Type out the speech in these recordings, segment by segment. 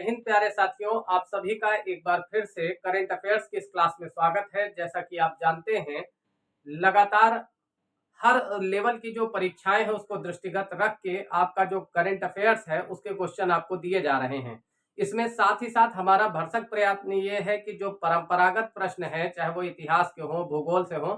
हिंद प्यारे साथियों, आप सभी का एक बार फिर से करंट अफेयर्स की इस क्लास में स्वागत है। जैसा कि आप जानते हैं, लगातार हर लेवल की जो परीक्षाएं हैं उसको दृष्टिगत रख के आपका जो करंट अफेयर्स है उसके क्वेश्चन आपको दिए जा रहे हैं। इसमें साथ ही साथ हमारा भरसक प्रयत्न ये है कि जो परंपरागत प्रश्न है, चाहे वो इतिहास के हों, भूगोल से हों,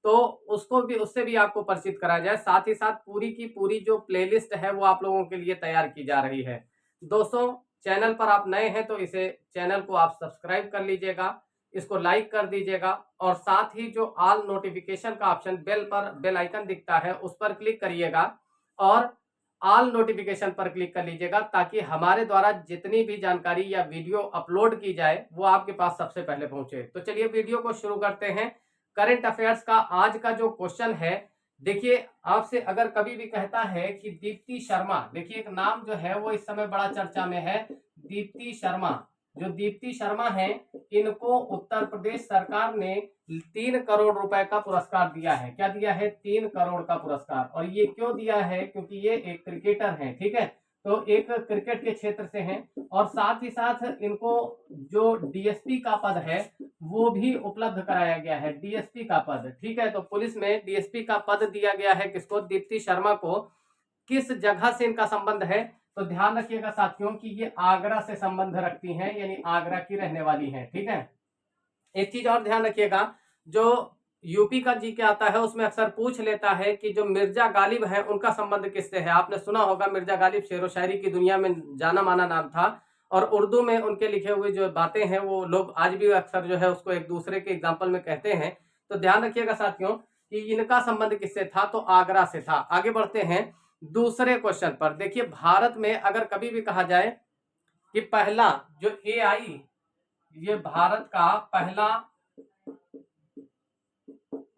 तो उससे भी आपको परिचित कराया जाए। साथ ही साथ पूरी की पूरी जो प्लेलिस्ट है वो आप लोगों के लिए तैयार की जा रही है। दोस्तों, चैनल पर आप नए हैं तो इसे चैनल को आप सब्सक्राइब कर लीजिएगा, इसको लाइक कर दीजिएगा और साथ ही जो ऑल नोटिफिकेशन का ऑप्शन बेल आइकन दिखता है उस पर क्लिक करिएगा और ऑल नोटिफिकेशन पर क्लिक कर लीजिएगा ताकि हमारे द्वारा जितनी भी जानकारी या वीडियो अपलोड की जाए वो आपके पास सबसे पहले पहुंचे। तो चलिए वीडियो को शुरू करते हैं। करंट अफेयर्स का आज का जो क्वेश्चन है, देखिए आपसे अगर कभी भी कहता है कि दीप्ति शर्मा, देखिए एक नाम जो है वो इस समय बड़ा चर्चा में है, दीप्ति शर्मा। जो दीप्ति शर्मा है, इनको उत्तर प्रदेश सरकार ने 3 करोड़ रुपए का पुरस्कार दिया है। क्या दिया है? 3 करोड़ का पुरस्कार। और ये क्यों दिया है? क्योंकि ये एक क्रिकेटर हैं, ठीक है, तो एक क्रिकेट के क्षेत्र से हैं और साथ ही साथ इनको जो डीएसपी का पद है वो भी उपलब्ध कराया गया है, डीएसपी का पद, ठीक है। तो पुलिस में डीएसपी का पद दिया गया है किसको? दीप्ति शर्मा को। किस जगह से इनका संबंध है? तो ध्यान रखिएगा साथियों कि ये आगरा से संबंध रखती हैं, यानी आगरा की रहने वाली हैं, ठीक है। एक चीज और ध्यान रखिएगा, जो यूपी का जी के आता है उसमें अक्सर पूछ लेता है कि जो मिर्जा गालिब है उनका संबंध किससे है। आपने सुना होगा, मिर्जा गालिब शेरो शायरी की दुनिया में जाना माना नाम था और उर्दू में उनके लिखे हुए जो बातें हैं वो लोग आज भी अक्सर जो है उसको एक दूसरे के एग्जाम्पल में कहते हैं। तो ध्यान रखिएगा साथियों कि इनका संबंध किससे था, तो आगरा से था। आगे बढ़ते हैं दूसरे क्वेश्चन पर। देखिए, भारत में अगर कभी भी कहा जाए कि पहला जो एआई, ये भारत का पहला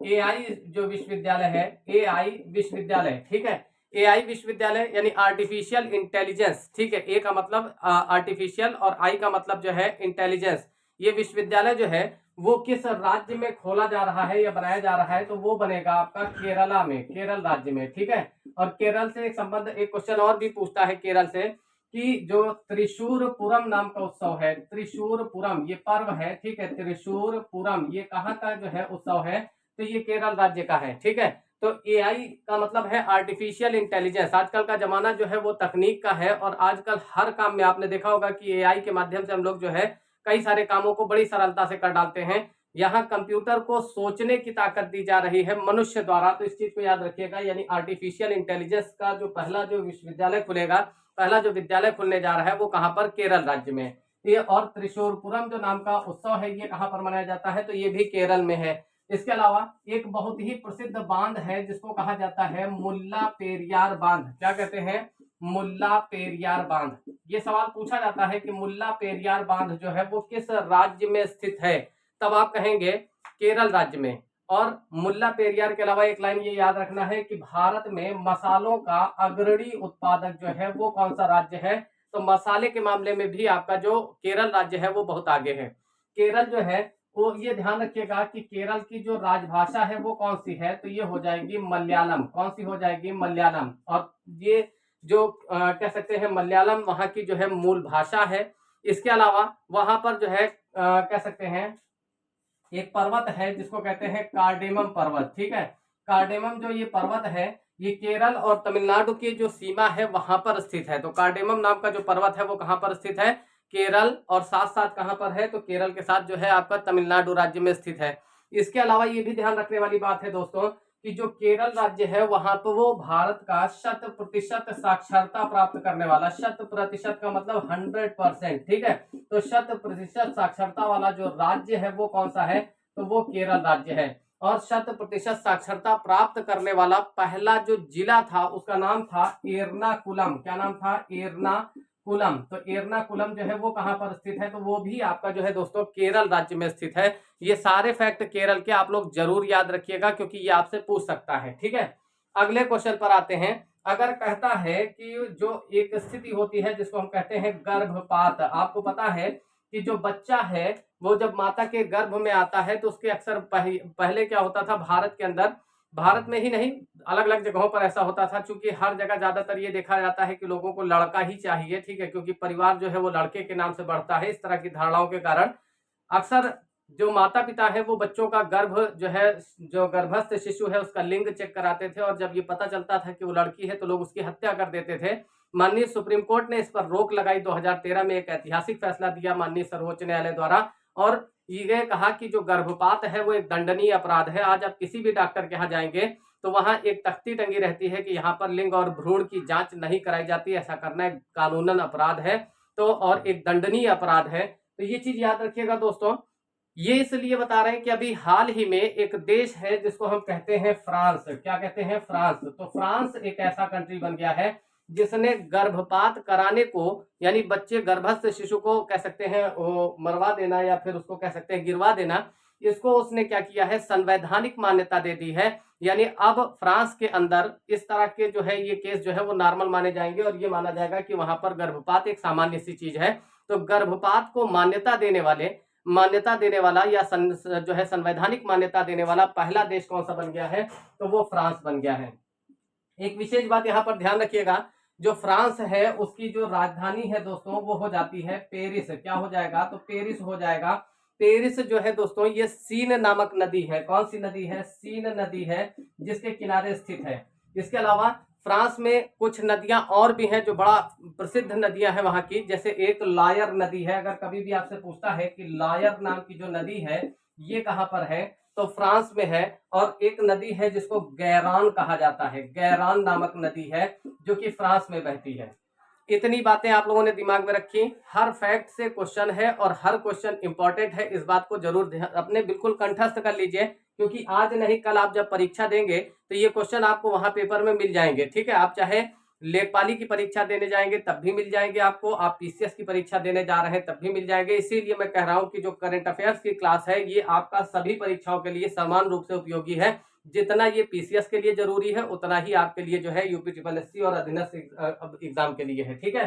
एआई जो विश्वविद्यालय है, एआई विश्वविद्यालय, ठीक है, एआई विश्वविद्यालय यानी आर्टिफिशियल इंटेलिजेंस, ठीक है। ए का मतलब आर्टिफिशियल और आई का मतलब जो है इंटेलिजेंस। ये विश्वविद्यालय जो है वो किस राज्य में खोला जा रहा है या बनाया जा रहा है? तो वो बनेगा आपका केरला में, केरल राज्य में, ठीक है। और केरल से एक संबंध, एक क्वेश्चन और भी पूछता है केरल से कि जो त्रिशूरपुरम नाम का उत्सव है, त्रिशूरपुरम ये पर्व है, ठीक है, त्रिशूरपुरम ये कहाँ का जो है उत्सव है? तो ये केरल राज्य का है, ठीक है। तो एआई का मतलब है आर्टिफिशियल इंटेलिजेंस। आजकल का जमाना जो है वो तकनीक का है और आजकल हर काम में आपने देखा होगा कि एआई के माध्यम से हम लोग जो है कई सारे कामों को बड़ी सरलता से कर डालते हैं। यहाँ कंप्यूटर को सोचने की ताकत दी जा रही है मनुष्य द्वारा, तो इस चीज को याद रखिएगा। यानी आर्टिफिशियल इंटेलिजेंस का जो पहला जो विश्वविद्यालय खुलेगा, पहला जो विद्यालय खुलने जा रहा है वो कहाँ पर? केरल राज्य में। ये और त्रिशूरपुरम जो नाम का उत्सव है ये कहाँ पर मनाया जाता है? तो ये भी केरल में है। इसके अलावा एक बहुत ही प्रसिद्ध बांध है जिसको कहा जाता है मुल्ला पेरियार बांध। क्या कहते हैं? मुल्ला पेरियार बांध। ये सवाल पूछा जाता है कि मुल्ला पेरियार बांध जो है वो किस राज्य में स्थित है? तब आप कहेंगे केरल राज्य में। और मुल्ला पेरियार के अलावा एक लाइन ये याद रखना है कि भारत में मसालों का अग्रणी उत्पादक जो है वो कौन सा राज्य है? तो मसाले के मामले में भी आपका जो केरल राज्य है वो बहुत आगे है। केरल जो है वो, ये ध्यान रखिएगा कि केरल की जो राजभाषा है वो कौन सी है? तो ये हो जाएगी मलयालम। कौन सी हो जाएगी? मलयालम। और ये जो कह सकते हैं मलयालम वहां की जो है मूल भाषा है। इसके अलावा वहां पर जो है कह सकते हैं एक पर्वत है जिसको कहते हैं कार्डेमम पर्वत, ठीक है। कार्डेमम जो ये पर्वत है ये केरल और तमिलनाडु की जो सीमा है वहां पर स्थित है। तो कार्डेमम नाम का जो पर्वत है वो कहां पर स्थित है? केरल, और साथ साथ कहां पर है? तो केरल के साथ जो है आपका तमिलनाडु राज्य में स्थित है। इसके अलावा ये भी ध्यान रखने वाली बात है दोस्तों कि जो केरल राज्य है वहां पर वो भारत का 100% साक्षरता प्राप्त करने वाला, 100% का मतलब 100%, ठीक है। तो 100% साक्षरता वाला जो राज्य है वो कौन सा है? तो वो केरल राज्य है। और 100% साक्षरता प्राप्त करने वाला पहला जो जिला था उसका नाम था एर्नाकुलम। क्या नाम था? एर्नाकुलम। तो एर्नाकुलम जो है वो कहां पर स्थित है? तो वो भी आपका जो है दोस्तों केरल राज्य में स्थित है। ये सारे फैक्ट केरल के आप लोग जरूर याद रखिएगा क्योंकि ये आपसे पूछ सकता है, ठीक है। अगले क्वेश्चन पर आते हैं। अगर कहता है कि जो एक स्थिति होती है जिसको हम कहते हैं गर्भपात, आपको पता है कि जो बच्चा है वो जब माता के गर्भ में आता है तो उसके अक्सर पहले क्या होता था भारत के अंदर भारत में ही नहीं, अलग अलग जगहों पर ऐसा होता था, क्योंकि हर जगह ज्यादातर ये देखा जाता है कि लोगों को लड़का ही चाहिए, ठीक है, क्योंकि परिवार जो है वो लड़के के नाम से बढ़ता है। इस तरह की धारणाओं के कारण अक्सर जो माता पिता है वो बच्चों का गर्भ जो है, जो गर्भस्थ शिशु है उसका लिंग चेक कराते थे, और जब ये पता चलता था कि वो लड़की है तो लोग उसकी हत्या कर देते थे। माननीय सुप्रीम कोर्ट ने इस पर रोक लगाई। 2013 में एक ऐतिहासिक फैसला दिया माननीय सर्वोच्च न्यायालय द्वारा, और ये कहा कि जो गर्भपात है वो एक दंडनीय अपराध है। आज आप किसी भी डॉक्टर के यहाँ जाएंगे तो वहां एक तख्ती टंगी रहती है कि यहाँ पर लिंग और भ्रूण की जांच नहीं कराई जाती, ऐसा करना एक कानूनन अपराध है, तो और एक दंडनीय अपराध है। तो ये चीज याद रखिएगा दोस्तों। ये इसलिए बता रहे हैं कि अभी हाल ही में एक देश है जिसको हम कहते हैं फ्रांस। क्या कहते हैं? फ्रांस। तो फ्रांस एक ऐसा कंट्री बन गया है जिसने गर्भपात कराने को, यानी बच्चे गर्भस्थ शिशु को कह सकते हैं वो मरवा देना या फिर उसको कह सकते हैं गिरवा देना, इसको उसने क्या किया है, संवैधानिक मान्यता दे दी है। यानी अब फ्रांस के अंदर इस तरह के जो है ये केस जो है वो नॉर्मल माने जाएंगे, और ये माना जाएगा कि वहां पर गर्भपात एक सामान्य सी चीज है। तो गर्भपात को मान्यता देने वाला या जो है संवैधानिक मान्यता देने वाला पहला देश कौन सा बन गया है? तो वो फ्रांस बन गया है। एक विशेष बात यहाँ पर ध्यान रखिएगा, जो फ्रांस है उसकी जो राजधानी है दोस्तों वो हो जाती है पेरिस। क्या हो जाएगा? तो पेरिस हो जाएगा। पेरिस जो है दोस्तों ये सीन नामक नदी है। कौन सी नदी है? सीन नदी है, जिसके किनारे स्थित है। इसके अलावा फ्रांस में कुछ नदियां और भी हैं जो बड़ा प्रसिद्ध नदियां हैं वहां की, जैसे एक लायर नदी है। अगर कभी भी आपसे पूछता है कि लायर नाम की जो नदी है ये कहां पर है, तो फ्रांस में है। और एक नदी है जिसको गैरान कहा जाता है, गैरान नामक नदी है जो कि फ्रांस में बहती है। इतनी बातें आप लोगों ने दिमाग में रखी। हर फैक्ट से क्वेश्चन है और हर क्वेश्चन इंपॉर्टेंट है, इस बात को जरूर अपने बिल्कुल कंठस्थ कर लीजिए, क्योंकि आज नहीं कल आप जब परीक्षा देंगे तो ये क्वेश्चन आपको वहां पेपर में मिल जाएंगे। ठीक है, आप चाहे लेखपाली की परीक्षा देने जाएंगे तब भी मिल जाएंगे आपको, आप पीसीएस की परीक्षा देने जा रहे हैं तब भी मिल जाएंगे। इसीलिए मैं कह रहा हूं कि जो करंट अफेयर्स की क्लास है ये आपका सभी परीक्षाओं के लिए समान रूप से उपयोगी है। जितना ये पीसीएस के लिए जरूरी है उतना ही आपके लिए जो है यूपी ट्रिपल एससी और अधीनस्थ एग्जाम के लिए है। ठीक है,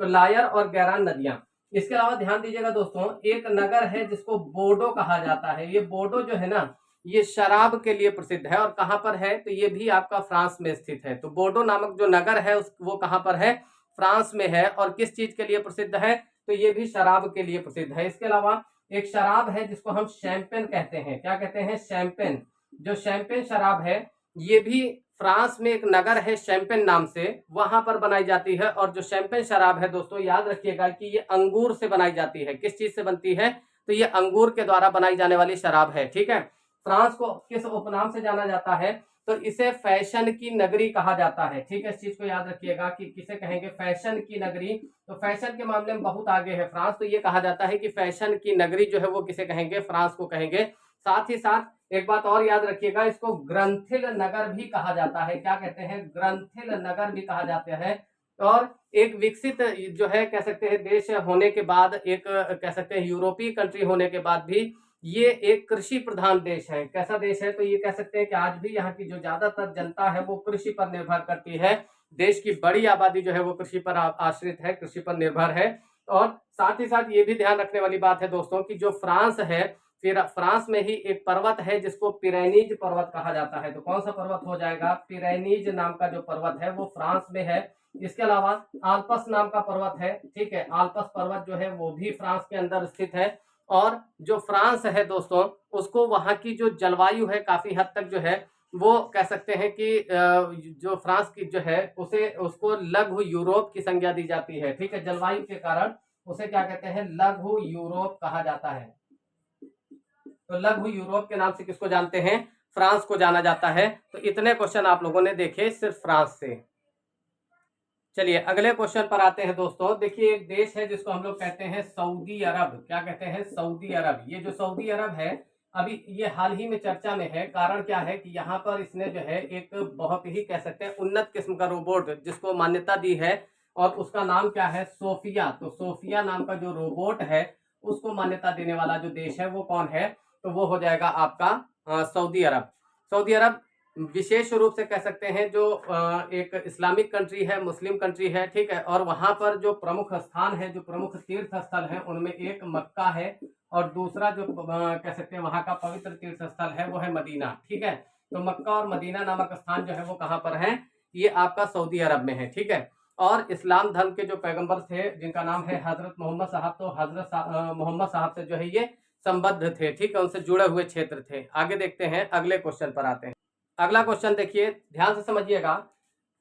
तो लायर और गैरान नदियां। इसके अलावा ध्यान दीजिएगा दोस्तों, एक नगर है जिसको बोर्डो कहा जाता है। ये बोर्डो जो है ना ये शराब के लिए प्रसिद्ध है, और कहां पर है? तो ये भी आपका फ्रांस में स्थित है। तो बोर्डो नामक जो नगर है वो कहां पर है? फ्रांस में है। और किस चीज के लिए प्रसिद्ध है? तो ये भी शराब के लिए प्रसिद्ध है। इसके अलावा एक शराब है जिसको हम शैंपेन कहते हैं। क्या कहते हैं? शैंपेन। जो शैंपेन शराब है ये भी फ्रांस में एक नगर है शैंपेन नाम से, वहां पर बनाई जाती है। और जो शैंपेन शराब है दोस्तों याद रखिएगा कि ये अंगूर से बनाई जाती है। किस चीज से बनती है? तो ये अंगूर के द्वारा बनाई जाने वाली शराब है। ठीक है, फ्रांस को किस उपनाम से जाना जाता है? तो इसे फैशन की नगरी कहा जाता है। ठीक है, इस चीज को याद रखिएगा कि किसे कहेंगे? फैशन की नगरी। तो फैशन के मामले में बहुत आगे है फ्रांस, तो ये कहा जाता है कि फैशन की नगरी जो है वो किसे कहेंगे? फ्रांस को कहेंगे। साथ ही साथ एक बात और याद रखिएगा, इसको ग्रंथिल नगर भी कहा जाता है। क्या कहते हैं? ग्रंथिल नगर भी कहा जाता है। और एक विकसित जो है कह सकते हैं देश होने के बाद, एक कह सकते हैं यूरोपीय कंट्री होने के बाद भी ये एक कृषि प्रधान देश है। कैसा देश है? तो ये कह सकते हैं कि आज भी यहाँ की जो ज्यादातर जनता है वो कृषि पर निर्भर करती है। देश की बड़ी आबादी जो है वो कृषि पर आश्रित है, कृषि पर निर्भर है। और साथ ही साथ ये भी ध्यान रखने वाली बात है दोस्तों कि जो फ्रांस है, फिर फ्रांस में ही एक पर्वत है जिसको पिरेनीज पर्वत कहा जाता है। तो कौन सा पर्वत हो जाएगा? पिरेनीज नाम का जो पर्वत है वो फ्रांस में है। इसके अलावा आल्पस नाम का पर्वत है। ठीक है, आल्पस पर्वत जो है वो भी फ्रांस के अंदर स्थित है। और जो फ्रांस है दोस्तों उसको वहां की जो जलवायु है काफी हद तक जो है वो कह सकते हैं कि जो फ्रांस की जो है उसे उसको लघु यूरोप की संज्ञा दी जाती है। ठीक है, जलवायु के कारण उसे क्या कहते हैं? लघु यूरोप कहा जाता है। तो लघु यूरोप के नाम से किसको जानते हैं? फ्रांस को जाना जाता है। तो इतने क्वेश्चन आप लोगों ने देखे सिर्फ फ्रांस से। चलिए अगले क्वेश्चन पर आते हैं दोस्तों। देखिए एक देश है जिसको हम लोग कहते हैं सऊदी अरब। क्या कहते हैं? सऊदी अरब। ये जो सऊदी अरब है अभी ये हाल ही में चर्चा में है। कारण क्या है कि यहाँ पर इसने जो है एक बहुत ही कह सकते हैं उन्नत किस्म का रोबोट जिसको मान्यता दी है, और उसका नाम क्या है? सोफिया। तो सोफिया नाम का जो रोबोट है उसको मान्यता देने वाला जो देश है वो कौन है? तो वो हो जाएगा आपका सऊदी अरब। सऊदी अरब विशेष रूप से कह सकते हैं जो एक इस्लामिक कंट्री है, मुस्लिम कंट्री है। ठीक है, और वहां पर जो प्रमुख स्थान है, जो प्रमुख तीर्थ स्थल है उनमें एक मक्का है, और दूसरा जो कह सकते हैं वहां का पवित्र तीर्थ स्थल है वो है मदीना। ठीक है, तो मक्का और मदीना नामक स्थान जो है वो कहाँ पर है, ये आपका सऊदी अरब में है, ठीक है। और इस्लाम धर्म के जो पैगंबर थे जिनका नाम है हजरत मोहम्मद साहब, तो हजरत मोहम्मद साहब से जो है ये संबद्ध थे, ठीक है, उनसे जुड़े हुए क्षेत्र थे। आगे देखते हैं, अगले क्वेश्चन पर आते हैं। अगला क्वेश्चन देखिए, ध्यान से समझिएगा।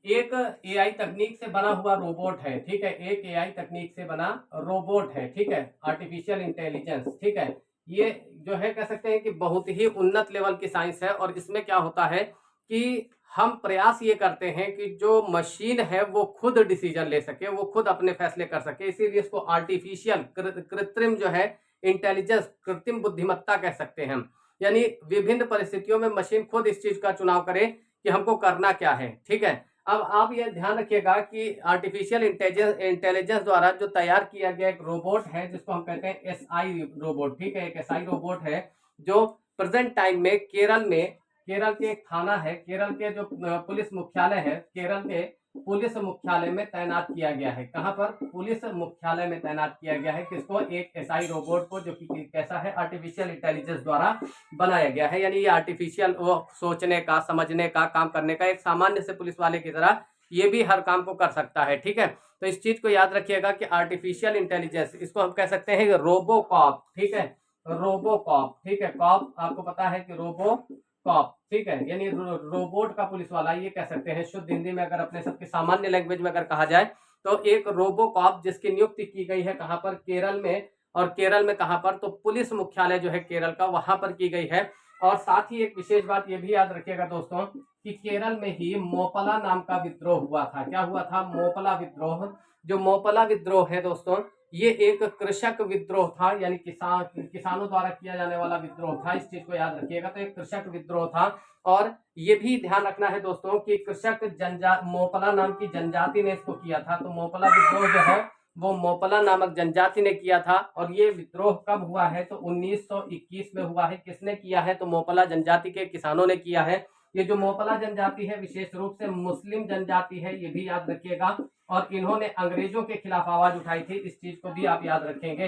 एक एआई तकनीक से बना हुआ रोबोट है, ठीक है, एक एआई तकनीक से बना रोबोट है, ठीक है, आर्टिफिशियल इंटेलिजेंस, ठीक है। ये जो है कह सकते हैं कि बहुत ही उन्नत लेवल की साइंस है, और इसमें क्या होता है कि हम प्रयास ये करते हैं कि जो मशीन है वो खुद डिसीजन ले सके, वो खुद अपने फैसले कर सके, इसीलिए इसको आर्टिफिशियल कृत्रिम जो है इंटेलिजेंस, कृत्रिम बुद्धिमत्ता कह सकते हैं हम। यानी विभिन्न परिस्थितियों में मशीन खुद इस चीज का चुनाव करे कि हमको करना क्या है, ठीक है। अब आप ये ध्यान रखिएगा कि आर्टिफिशियल इंटेलिजेंस द्वारा जो तैयार किया गया एक रोबोट है जिसको हम कहते हैं एसआई रोबोट, ठीक है, एक एसआई रोबोट है जो प्रेजेंट टाइम में केरल के एक थाना है, केरल के जो पुलिस मुख्यालय है, केरल के पुलिस मुख्यालय में तैनात किया गया है। कहां पर, पुलिस मुख्यालय में तैनात किया गया है किसको, एक एसआई रोबोट को, जो कि कैसा है, आर्टिफिशियल इंटेलिजेंस द्वारा बनाया गया है। यानी ये आर्टिफिशियल वो सोचने का, समझने का, काम करने का, एक सामान्य से पुलिस वाले की तरह ये भी हर काम को कर सकता है, ठीक है। तो इस चीज को याद रखिएगा कि आर्टिफिशियल इंटेलिजेंस, इसको हम कह सकते हैं रोबोकॉप, ठीक है, रोबोकॉप, ठीक है। कॉप आपको पता है कि रोबोकॉप, ठीक है, यानी रोबोट का पुलिस वाला, ये कह सकते हैं शुद्ध हिंदी में, अगर अपने सबकी सामान्य लैंग्वेज में अगर कहा जाए तो एक रोबोकॉप जिसकी नियुक्ति की गई है कहां पर, केरल में। और केरल में कहां पर, तो पुलिस मुख्यालय जो है केरल का, वहां पर की गई है। और साथ ही एक विशेष बात ये भी याद रखिएगा दोस्तों कि केरल में ही मोपला नाम का विद्रोह हुआ था। क्या हुआ था, मोपला विद्रोह। जो मोपला विद्रोह है दोस्तों, ये एक कृषक विद्रोह था, यानी किसानों द्वारा किया जाने वाला विद्रोह था, इस चीज को याद रखिएगा। तो एक कृषक विद्रोह था, और ये भी ध्यान रखना है दोस्तों कि कृषक मोपला नाम की जनजाति ने इसको किया था। तो मोपला विद्रोह जो है वो मोपला नामक जनजाति ने किया था। और ये विद्रोह कब हुआ है, तो 1921 में हुआ है। किसने किया है, तो मोपला जनजाति के किसानों ने किया है। ये जो मोपला जनजाति है विशेष रूप से मुस्लिम जनजाति है, ये भी याद रखिएगा। और इन्होंने अंग्रेजों के खिलाफ आवाज उठाई थी, इस चीज को भी आप याद रखेंगे,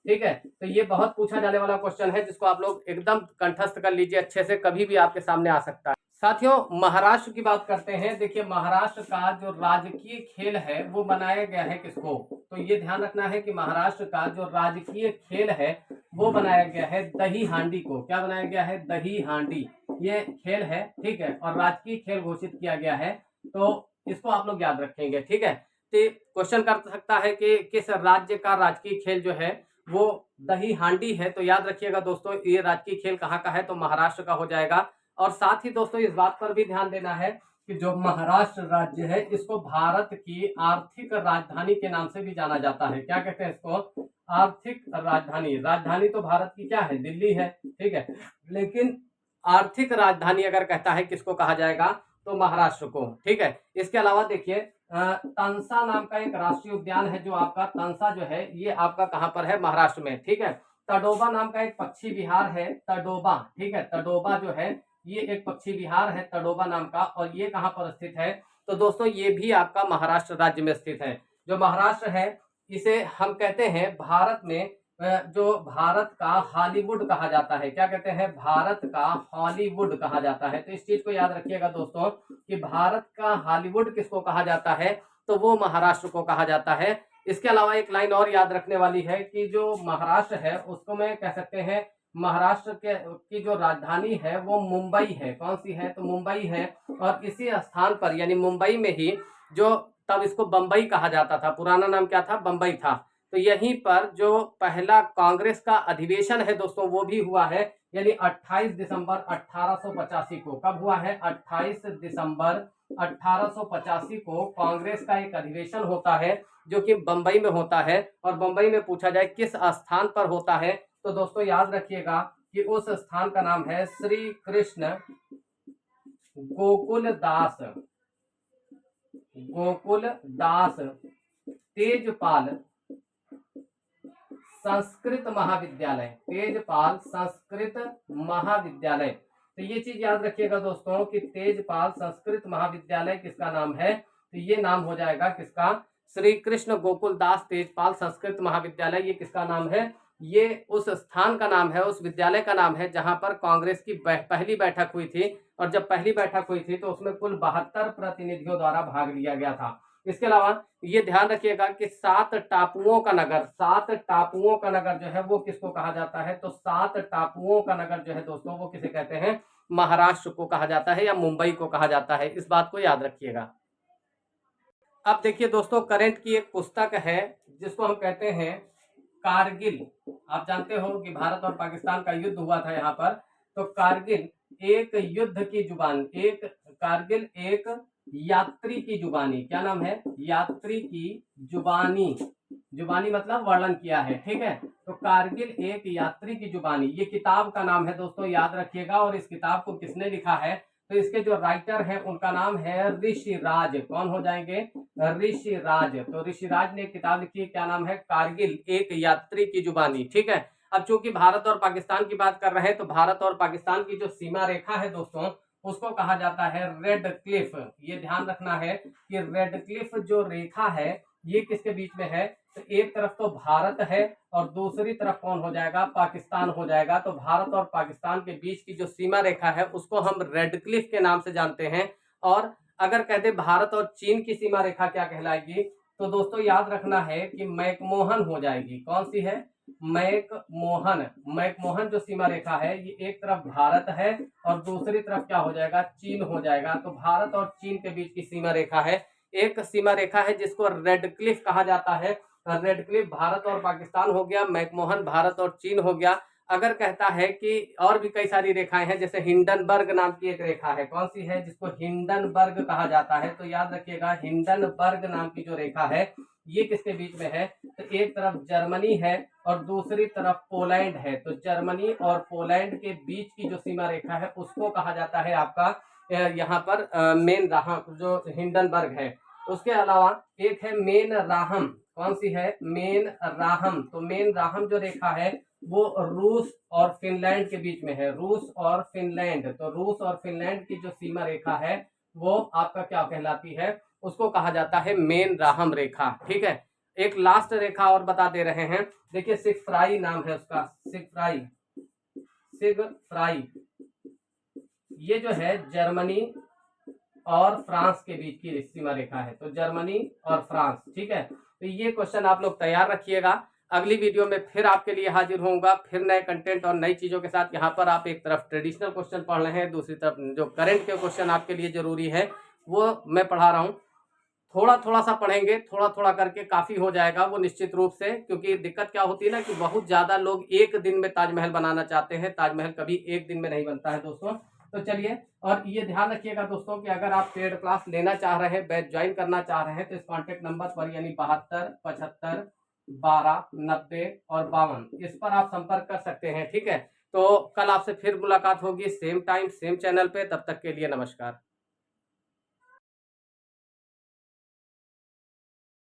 ठीक है। तो ये बहुत पूछा जाने वाला क्वेश्चन है, जिसको आप लोग एकदम कंठस्थ कर लीजिए अच्छे से, कभी भी आपके सामने आ सकता है। साथियों, महाराष्ट्र की बात करते हैं। देखिए, महाराष्ट्र का जो राजकीय खेल है वो बनाया गया है किसको, तो ये ध्यान रखना है कि महाराष्ट्र का जो राजकीय खेल है वो बनाया गया है दही हांडी को। क्या बनाया गया है, दही हांडी, ये खेल है, ठीक है, और राजकीय खेल घोषित किया गया है। तो इसको आप लोग याद रखेंगे, ठीक है। तो क्वेश्चन कर सकता है कि किस राज्य का राजकीय खेल जो है वो दही हांडी है। तो याद रखिएगा दोस्तों, ये राजकीय खेल कहाँ का है, तो महाराष्ट्र का हो जाएगा। और साथ ही दोस्तों इस बात पर भी ध्यान देना है कि जो महाराष्ट्र राज्य है इसको भारत की आर्थिक राजधानी के नाम से भी जाना जाता है। क्या कहते हैं इसको, आर्थिक राजधानी। राजधानी तो भारत की क्या है, दिल्ली है, ठीक है, लेकिन आर्थिक राजधानी अगर कहता है किसको कहा जाएगा, तो महाराष्ट्र को, ठीक है। इसके अलावा देखिए, तंसा नाम का एक राष्ट्रीय उद्यान है, जो आपका तंसा जो है ये आपका कहां पर है, महाराष्ट्र में, ठीक है। तडोबा नाम का एक पक्षी विहार है, तडोबा, ठीक है, तडोबा जो है ये एक पक्षी विहार है तडोबा नाम का, और ये कहां पर स्थित है, तो दोस्तों ये भी आपका महाराष्ट्र राज्य में स्थित है। जो महाराष्ट्र है इसे हम कहते हैं भारत में जो भारत का हॉलीवुड कहा जाता है। क्या कहते हैं, भारत का हॉलीवुड कहा जाता है। तो इस चीज को याद रखिएगा दोस्तों कि भारत का हॉलीवुड किसको कहा जाता है, तो वो महाराष्ट्र को कहा जाता है। इसके अलावा एक लाइन और याद रखने वाली है कि जो महाराष्ट्र है उसको मैं कह सकते हैं, महाराष्ट्र के की जो राजधानी है वो मुंबई है। कौन सी है, तो मुंबई है। और इसी स्थान पर यानी मुंबई में ही जो तब इसको बंबई कहा जाता था, पुराना नाम क्या था, बंबई था। तो यहीं पर जो पहला कांग्रेस का अधिवेशन है दोस्तों वो भी हुआ है, यानी 28 दिसंबर 1885 को। कब हुआ है, 28 दिसंबर 1885 को कांग्रेस का एक अधिवेशन होता है जो कि बंबई में होता है। और बंबई में पूछा जाए किस स्थान पर होता है, तो दोस्तों याद रखिएगा कि उस स्थान का नाम है श्री कृष्ण गोकुल दास तेजपाल संस्कृत महाविद्यालय, तेजपाल संस्कृत महाविद्यालय। तो ये चीज याद रखिएगा दोस्तों कि तेजपाल संस्कृत महाविद्यालय किसका नाम है, तो ये नाम हो जाएगा किसका, श्री कृष्ण गोकुल दास तेजपाल संस्कृत महाविद्यालय। ये किसका नाम है, ये उस स्थान का नाम है, उस विद्यालय का नाम है जहां पर कांग्रेस की पहली बैठक हुई थी और जब पहली बैठक हुई थी तो उसमें कुल 72 प्रतिनिधियों द्वारा भाग लिया गया था। इसके अलावा ये ध्यान रखिएगा कि 7 टापुओं का नगर, 7 टापुओं का नगर जो है वो किसको कहा जाता है, तो 7 टापुओं का नगर जो है दोस्तों वो किसे कहते हैं, महाराष्ट्र को कहा जाता है या मुंबई को कहा जाता है। इस बात को याद रखिएगा। अब देखिए दोस्तों, करंट की एक पुस्तक है जिसको हम कहते हैं कारगिल। आप जानते हो कि भारत और पाकिस्तान का युद्ध हुआ था यहाँ पर, तो कारगिल एक युद्ध की जुबान, एक कारगिल एक यात्री की जुबानी, क्या नाम है, यात्री की जुबानी, जुबानी मतलब वर्णन किया है, ठीक है। तो कारगिल एक यात्री की जुबानी, ये किताब का नाम है दोस्तों, याद रखिएगा। और इस किताब को किसने लिखा है, तो इसके जो राइटर हैं उनका नाम है ऋषिराज। कौन हो जाएंगे, ऋषिराज। तो ऋषिराज ने एक किताब लिखी है, क्या नाम है, कारगिल एक यात्री की जुबानी, ठीक है। अब चूंकि भारत और पाकिस्तान की बात कर रहे हैं, तो भारत और पाकिस्तान की जो सीमा रेखा है दोस्तों उसको कहा जाता है रेड क्लिफ। ये ध्यान रखना है कि रेड क्लिफ जो रेखा है ये किसके बीच में है, तो एक तरफ तो भारत है और दूसरी तरफ कौन हो जाएगा, पाकिस्तान हो जाएगा। तो भारत और पाकिस्तान के बीच की जो सीमा रेखा है उसको हम रेड क्लिफ के नाम से जानते हैं। और अगर कहते भारत और चीन की सीमा रेखा क्या कहलाएगी, तो दोस्तों याद रखना है कि मैकमोहन हो जाएगी। कौन सी है, मैकमोहन। मैकमोहन जो सीमा रेखा है ये एक तरफ भारत है और दूसरी तरफ क्या हो जाएगा, चीन हो जाएगा। तो भारत और चीन के बीच की सीमा रेखा है, एक सीमा रेखा है जिसको रेड क्लिफ कहा जाता है। रेड क्लिफ भारत और पाकिस्तान हो गया, मैकमोहन भारत और चीन हो गया। अगर कहता है कि और भी कई सारी रेखाएं हैं, जैसे हिंडनबर्ग नाम की एक रेखा है, कौन सी है, जिसको हिंडनबर्ग कहा जाता है। तो याद रखिएगा हिंडनबर्ग नाम की जो रेखा है ये किसके बीच में है, तो एक तरफ जर्मनी है और दूसरी तरफ पोलैंड है। तो जर्मनी और पोलैंड के बीच की जो सीमा रेखा है उसको कहा जाता है आपका यहाँ पर मेन राहम, जो हिंडनबर्ग है। उसके अलावा एक है मेन राहम, कौन सी है, मेन राहम। तो मेन राहम जो रेखा है वो रूस और फिनलैंड के बीच में है, रूस और फिनलैंड। तो रूस और फिनलैंड की जो सीमा रेखा है वो आपका क्या कहलाती है, उसको कहा जाता है मेन राहम रेखा, ठीक है। एक लास्ट रेखा और बता दे रहे हैं, देखिए सिगफ्राई नाम है उसका, सिगफ्राई, सिगफ्राई। ये जो है जर्मनी और फ्रांस के बीच की सीमा रेखा है, तो जर्मनी और फ्रांस, ठीक है। तो ये क्वेश्चन आप लोग तैयार रखिएगा। अगली वीडियो में फिर आपके लिए हाजिर होऊंगा, फिर नए कंटेंट और नई चीजों के साथ। यहाँ पर आप एक तरफ ट्रेडिशनल क्वेश्चन पढ़ रहे हैं, दूसरी तरफ जो करंट के क्वेश्चन आपके लिए जरूरी है वो मैं पढ़ा रहा हूँ। थोड़ा थोड़ा सा पढ़ेंगे, थोड़ा थोड़ा करके काफी हो जाएगा वो निश्चित रूप से। क्योंकि दिक्कत क्या होती है ना कि बहुत ज्यादा लोग एक दिन में ताजमहल बनाना चाहते हैं, ताजमहल कभी एक दिन में नहीं बनता है दोस्तों। तो चलिए, और ये ध्यान रखिएगा दोस्तों कि अगर आप पेड क्लास लेना चाह रहे हैं, बैच ज्वाइन करना चाह रहे हैं, तो इस कॉन्टेक्ट नंबर पर यानी 72 75 12 90 और 52 इस पर आप संपर्क कर सकते हैं, ठीक है। तो कल आपसे फिर मुलाकात होगी सेम टाइम सेम चैनल पे, तब तक के लिए नमस्कार।